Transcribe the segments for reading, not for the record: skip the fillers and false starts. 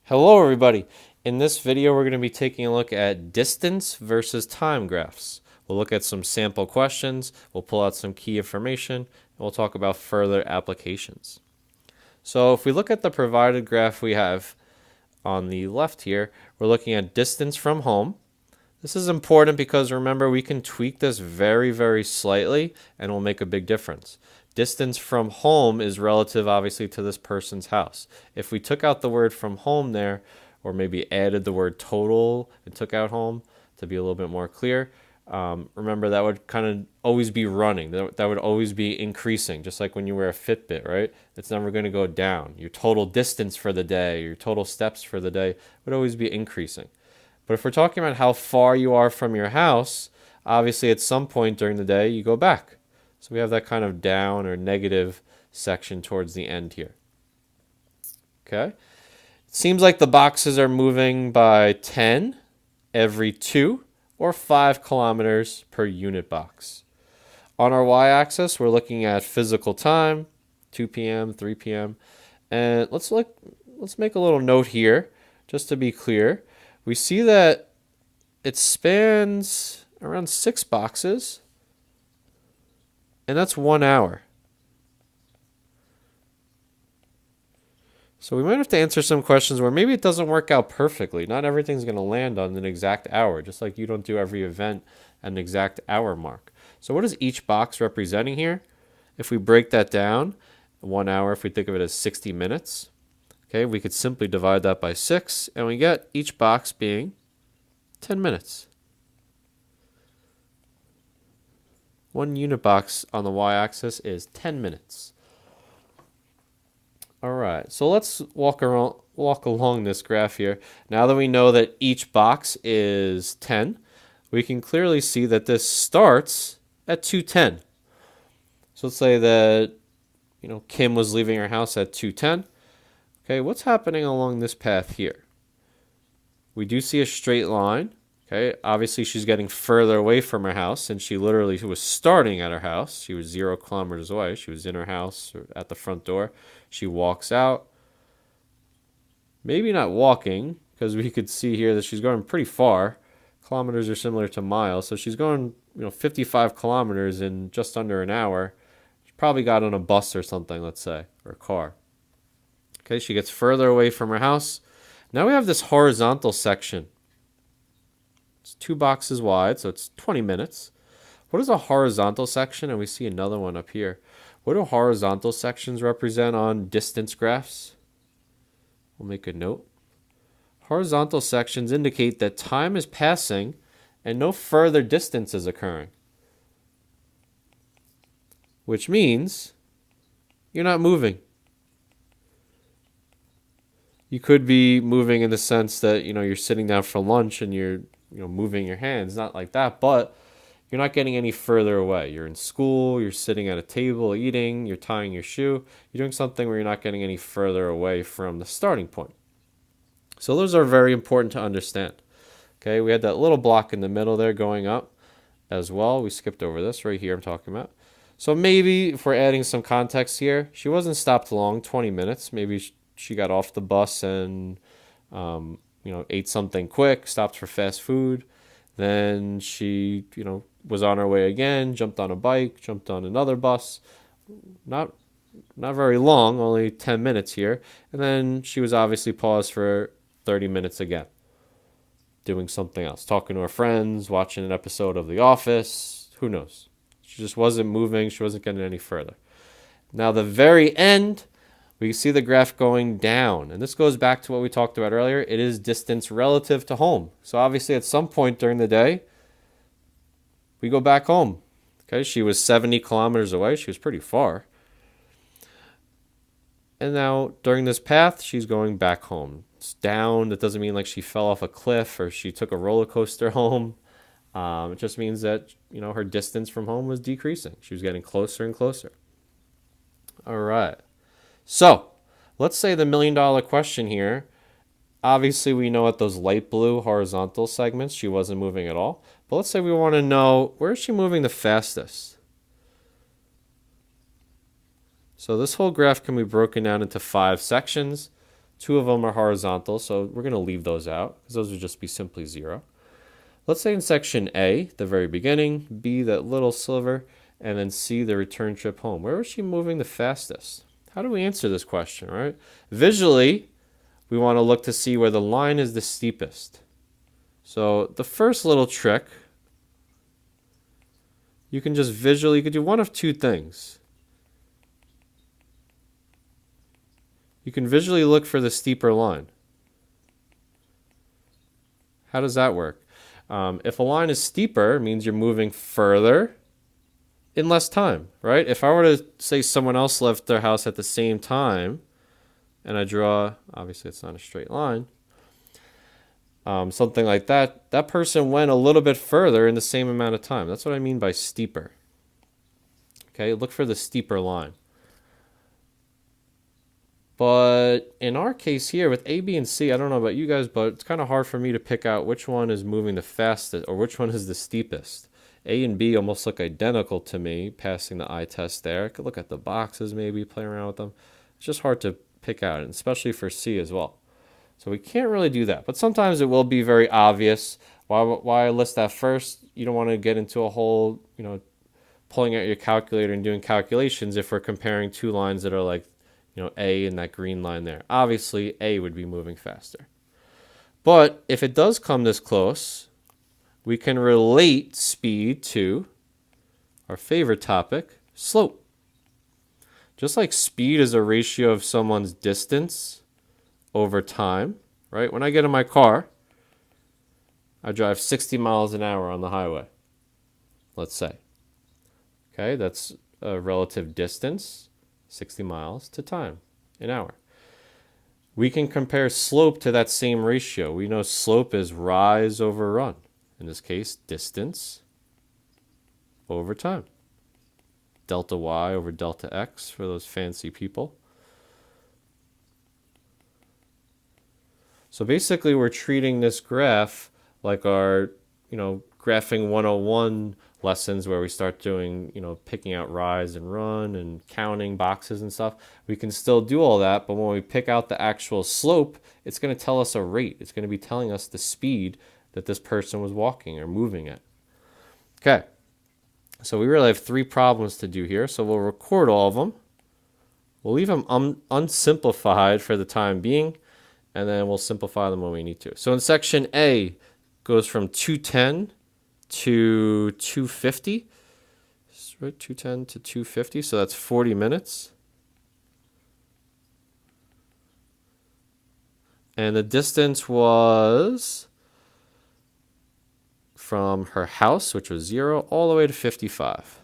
Hello everybody. In this video we're going to be taking a look at distance versus time graphs. We'll look at some sample questions, we'll pull out some key information, and we'll talk about further applications. So if we look at the provided graph we have on the left here, we're looking at distance from home. This is important because remember we can tweak this very slightly and it will make a big difference. Distance from home is relative obviously to this person's house. If we took out the word from home there, or maybe added the word total and took out home to be a little bit more clear, remember that would kind of always be running. That would always be increasing, just like when you wear a Fitbit, right? It's never going to go down. Your total distance for the day, your total steps for the day would always be increasing. But if we're talking about how far you are from your house, obviously at some point during the day you go back. So we have that kind of down or negative section towards the end here. Okay. It seems like the boxes are moving by 10 every 2 or 5 kilometers per unit box. On our y-axis, we're looking at physical time, 2 p.m., 3 p.m. And let's make a little note here, just to be clear. We see that it spans around 6 boxes, and that's 1 hour. So we might have to answer some questions where maybe it doesn't work out perfectly. Not everything's going to land on an exact hour, just like you don't do every event at an exact hour mark. So what is each box representing here? If we break that down, 1 hour, if we think of it as 60 minutes, okay, we could simply divide that by 6, and we get each box being 10 minutes. 1 unit box on the y-axis is 10 minutes. All right, so let's walk along this graph here. Now that we know that each box is 10, we can clearly see that this starts at 2:10. So let's say that Kim was leaving her house at 2:10. Okay, what's happening along this path here? We do see a straight line. Okay, obviously she's getting further away from her house, and she literally was starting at her house. She was 0 kilometers away. She was in her house or at the front door. She walks out. Maybe not walking, because we could see here that she's going pretty far. Kilometers are similar to miles, so she's going 55 kilometers in just under an hour. She probably got on a bus or something, let's say, or a car. Okay, she gets further away from her house. Now we have this horizontal section. It's 2 boxes wide, so it's 20 minutes. What is a horizontal section? And we see another one up here. What do horizontal sections represent on distance graphs? We'll make a note. Horizontal sections indicate that time is passing and no further distance is occurring, which means you're not moving. You could be moving in the sense that you're sitting down for lunch and you're moving your hands, not like that, but you're not getting any further away. You're in school, you're sitting at a table eating, you're tying your shoe, you're doing something where you're not getting any further away from the starting point. So those are very important to understand. Okay, we had that little block in the middle there going up as well. We skipped over this right here I'm talking about. So maybe if we're adding some context here, she wasn't stopped long, 20 minutes. Maybe she got off the bus and ate something quick, stopped for fast food. Then she, was on her way again, jumped on a bike, jumped on another bus. Not very long, only 10 minutes here. And then she was obviously paused for 30 minutes again, doing something else, talking to her friends, watching an episode of The Office. Who knows? She just wasn't moving. She wasn't getting any further. Now, the very end, we see the graph going down. And this goes back to what we talked about earlier. It is distance relative to home. So obviously at some point during the day, we go back home. Okay, she was 70 kilometers away. She was pretty far. And now during this path, she's going back home. It's down. That doesn't mean like she fell off a cliff or she took a roller coaster home. It just means that, her distance from home was decreasing. She was getting closer and closer. All right. So let's say the $1 million question here. Obviously, we know at those light blue horizontal segments, she wasn't moving at all. But let's say we want to know, where is she moving the fastest? So this whole graph can be broken down into 5 sections. Two of them are horizontal, so we're going to leave those out because those would just be simply 0. Let's say in section A, the very beginning, B, that little sliver, and then C, the return trip home. Where was she moving the fastest? How do we answer this question, right? Visually, we want to look to see where the line is the steepest. So the first little trick, you can just visually, you could do one of two things. You can visually look for the steeper line. How does that work? If a line is steeper, it means you're moving further in less time, right? If I were to say someone else left their house at the same time, and I draw, obviously it's not a straight line, something like that, that person went a little bit further in the same amount of time. That's what I mean by steeper. Okay, look for the steeper line. But in our case here with A, B, and C, I don't know about you guys, but it's kind of hard for me to pick out which one is moving the fastest or which one is the steepest. A and B almost look identical to me, passing the eye test there. I could look at the boxes maybe, play around with them. It's just hard to pick out, and especially for C as well. So we can't really do that. But sometimes it will be very obvious. Why I list that first, you don't want to get into a whole, pulling out your calculator and doing calculations if we're comparing two lines that are like, A and that green line there. Obviously, A would be moving faster. But if it does come this close, we can relate speed to our favorite topic, slope. Just like speed is a ratio of someone's distance over time, right? When I get in my car, I drive 60 miles an hour on the highway, let's say. Okay, that's a relative distance, 60 miles to time, an hour. We can compare slope to that same ratio. We know slope is rise over run. In this case, distance over time. Delta y over delta x for those fancy people. So basically we're treating this graph like our, graphing 101 lessons where we start doing, picking out rise and run and counting boxes and stuff. We can still do all that, but when we pick out the actual slope, it's going to tell us a rate. It's going to be telling us the speed that this person was walking or moving at. Okay, so we really have 3 problems to do here, so we'll record all of them. We'll leave them unsimplified for the time being, and then we'll simplify them when we need to. So in section A, goes from 210 to 250. Right, 210 to 250, so that's 40 minutes. And the distance was from her house, which was 0, all the way to 55.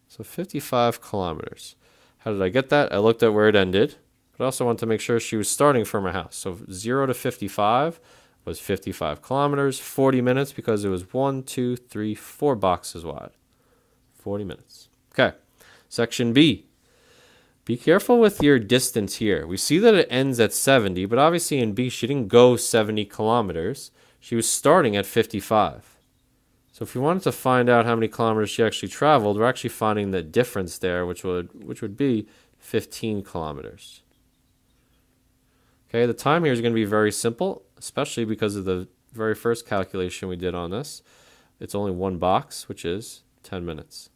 So 55 kilometers. How did I get that? I looked at where it ended, but I also wanted to make sure she was starting from her house. So 0 to 55 was 55 kilometers, 40 minutes because it was 4 boxes wide. 40 minutes. Okay, section B. Be careful with your distance here. We see that it ends at 70, but obviously in B, she didn't go 70 kilometers. She was starting at 55. So if we wanted to find out how many kilometers she actually traveled, we're actually finding the difference there, which would be 15 kilometers. Okay, the time here is going to be very simple, especially because of the very first calculation we did on this. It's only 1 box, which is 10 minutes.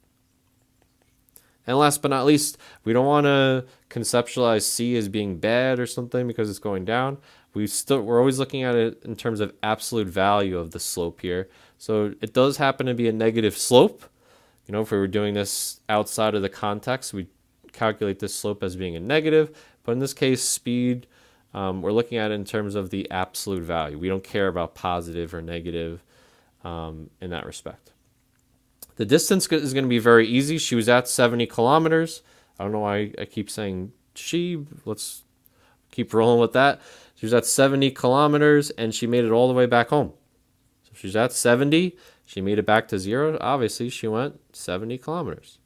And last but not least, we don't want to conceptualize C as being bad or something because it's going down. We're always looking at it in terms of absolute value of the slope here. So it does happen to be a negative slope. If we were doing this outside of the context, we calculate this slope as being a negative. But in this case, speed, we're looking at it in terms of the absolute value. We don't care about positive or negative in that respect. The distance is going to be very easy. She was at 70 kilometers. I don't know why I keep saying she. Let's keep rolling with that. She was at 70 kilometers, and she made it all the way back home. So she's at 70. She made it back to 0. Obviously, she went 70 kilometers.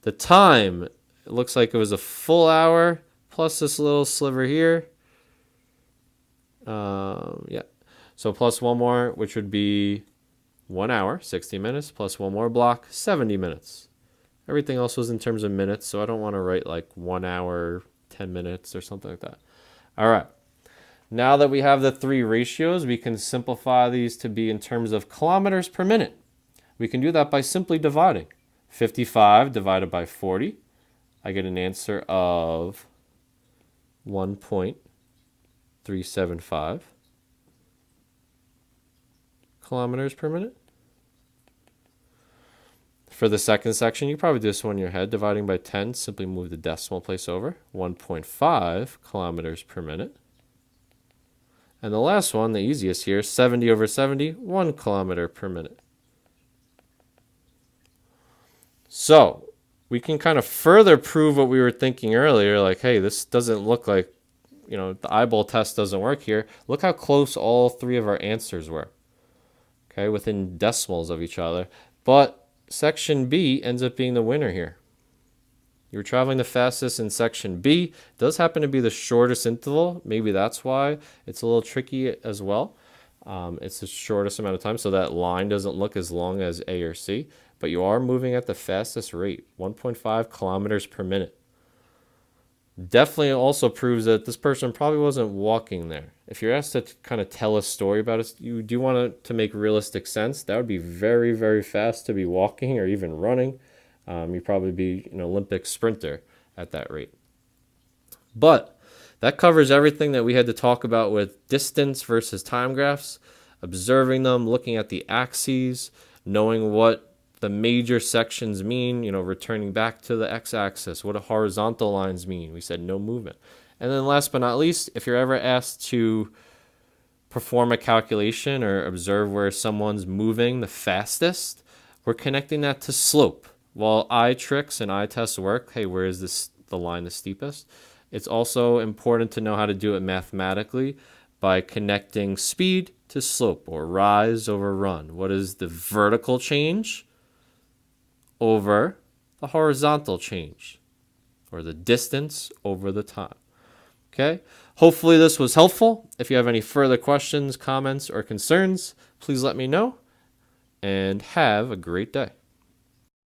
The time, it looks like it was a full hour plus this little sliver here. Yeah. So plus one more, which would be 1 hour, 60 minutes, plus one more block, 70 minutes. Everything else was in terms of minutes, so I don't want to write like 1 hour 10 minutes or something like that. All right. Now that we have the three ratios, we can simplify these to be in terms of kilometers per minute. We can do that by simply dividing. 55 divided by 40, I get an answer of 1.375 kilometers per minute. For the second section, you probably do this one in your head. Dividing by 10, simply move the decimal place over. 1.5 kilometers per minute. And the last one, the easiest here, 70 over 70, 1 kilometer per minute. So we can kind of further prove what we were thinking earlier, like, hey, this doesn't look like, the eyeball test doesn't work here. Look how close all three of our answers were, okay, within decimals of each other. But section B ends up being the winner here. You were traveling the fastest in section B. It does happen to be the shortest interval. Maybe that's why it's a little tricky as well. It's the shortest amount of time, so that line doesn't look as long as A or C. But you are moving at the fastest rate, 1.5 kilometers per minute. Definitely also proves that this person probably wasn't walking there. If you're asked to kind of tell a story about it, you do want it to make realistic sense. That would be very, very fast to be walking or even running. You'd probably be an Olympic sprinter at that rate. But that covers everything that we had to talk about with distance versus time graphs, observing them, looking at the axes, knowing what the major sections mean, returning back to the x-axis. What do horizontal lines mean? We said no movement. And then last but not least, if you're ever asked to perform a calculation or observe where someone's moving the fastest, we're connecting that to slope. While eye tricks and eye tests work, hey, where is the line the steepest? It's also important to know how to do it mathematically by connecting speed to slope, or rise over run. What is the vertical change over the horizontal change, or the distance over the time? Okay, hopefully this was helpful. If you have any further questions, comments, or concerns, please let me know, and have a great day.